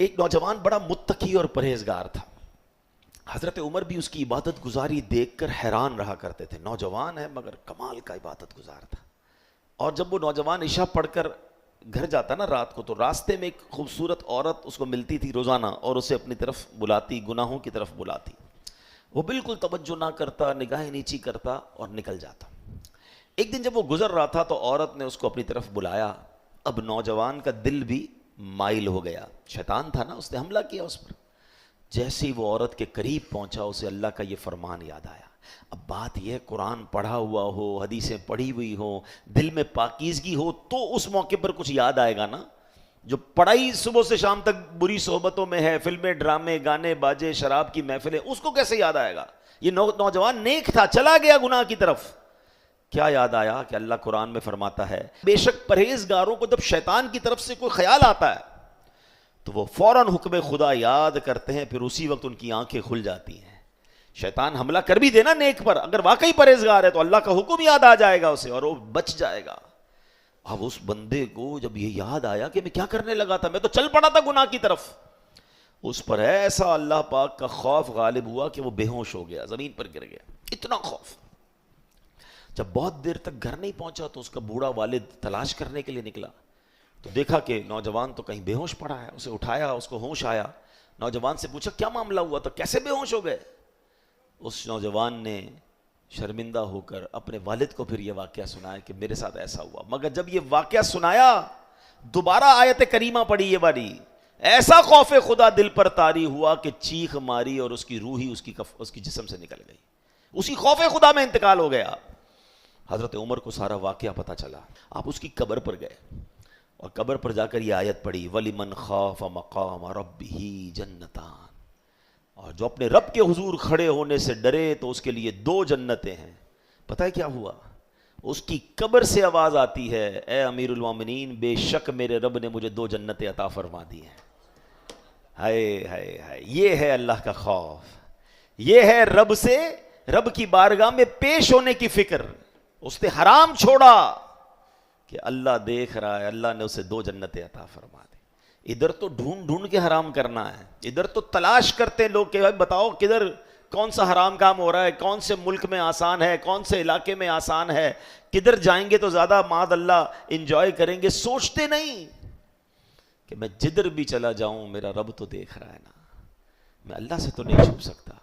ایک نوجوان بڑا متقی اور پرہیزگار تھا. حضرت عمر بھی اس کی عبادت گزاری دیکھ کر حیران رہا کرتے تھے. نوجوان ہے مگر کمال کا عبادت گزار تھا. اور جب وہ نوجوان عشاء پڑھ کر گھر جاتا نا رات کو, تو راستے میں ایک خوبصورت عورت اس کو ملتی تھی روزانہ اور اسے اپنی طرف بلاتی, گناہوں کی طرف بلاتی. وہ بالکل توجہ نہ کرتا, نگاہیں نیچی کرتا اور نکل جاتا. ایک دن جب وہ گزر رہا تھا تو عورت نے اس کو اپنی طرف بلایا. اب نوجوان کا دل بھی مائل ہو گیا. شیطان تھا نا, اس نے حملہ کیا اس پر. جیسے ہی وہ عورت کے قریب پہنچا اسے اللہ کا یہ فرمان یاد آیا. اب بات یہ ہے, قرآن پڑھا ہوا ہو, حدیثیں پڑھی ہوئی ہوں, دل میں پاکیزگی ہو تو اس موقع پر کچھ یاد آئے گا نا. جو پڑھائی صبح سے شام تک بری صحبتوں میں ہے, فلمیں, ڈرامے, گانے باجے, شراب کی محفلیں, اس کو کیسے یاد آئے گا؟ یہ نوجوان نیک تھا, چلا گیا گناہ کی طرف. کیا یاد آیا کہ اللہ قرآن میں فرماتا ہے, بے شک پرہیزگاروں کو جب شیطان کی طرف سے کوئی خیال آتا ہے تو وہ فوراً حکم خدا یاد کرتے ہیں, پھر اسی وقت ان کی آنکھیں کھل جاتی ہیں. شیطان حملہ کر بھی دینا نیک پر, اگر واقعی پرہیزگار ہے تو اللہ کا حکم یاد آ جائے گا اسے اور وہ بچ جائے گا. اب اس بندے کو جب یہ یاد آیا کہ میں کیا کرنے لگا تھا, میں تو چل پڑا تھا گناہ کی طرف, اس پر ایسا اللہ پاک کا خوف غالب ہوا کہ وہ بے ہوش ہو گیا, زمین پر گر گیا. اتنا خوف. جب بہت دیر تک گھر نہیں پہنچا تو اس کا بوڑھا والد تلاش کرنے کے لیے نکلا, تو دیکھا کہ نوجوان تو کہیں بے ہوش پڑا ہے. اسے اٹھایا, اس کو ہوش آیا. نوجوان سے پوچھا کیا معاملہ ہوا تھا, کیسے بے ہوش ہو گئے؟ اس نوجوان نے شرمندہ ہو کر اپنے والد کو پھر یہ واقعہ سنایا کہ میرے ساتھ ایسا ہوا. مگر جب یہ واقعہ سنایا دوبارہ آیت کریمہ پڑھی یہ والی, ایسا خوف خدا دل پر طاری ہوا کہ چیخ ماری اور اس کی روح ہی اس کی جسم سے نکل گئی. اسی خوف خدا میں انتقال ہو گیا. حضرت عمر کو سارا واقعہ پتہ چلا. آپ اس کی قبر پر گئے اور قبر پر جا کر یہ آیت پڑھی, وَلِمَنْ خَافَ مَقَامَ رَبِّهِ جَنَّتَانِ, اور جو اپنے رب کے حضور کھڑے ہونے سے ڈرے تو اس کے لیے 2 جنتیں ہیں. پتہ ہے کیا ہوا؟ اس کی قبر سے آواز آتی ہے, اے امیر المومنین, بے شک میرے رب نے مجھے 2 جنتیں عطا فرما دی ہیں. ہائے ہائے ہائے, یہ ہے اللہ کا خوف, یہ ہے رب کی بارگاہ میں پیش ہونے کی فکر. اس نے حرام چھوڑا کہ اللہ دیکھ رہا ہے, اللہ نے اسے 2 جنتیں عطا فرما دی. ادھر تو ڈھونڈ ڈھونڈ کے حرام کرنا ہے, ادھر تو تلاش کرتے لوگ کہ بتاؤ کدھر کون سا حرام کام ہو رہا ہے, کون سے ملک میں آسان ہے, کون سے علاقے میں آسان ہے, کدھر جائیں گے تو زیادہ معاذ اللہ انجوائے کریں گے. سوچتے نہیں کہ میں جدھر بھی چلا جاؤں میرا رب تو دیکھ رہا ہے نا, میں اللہ سے تو نہیں چھپ سکتا.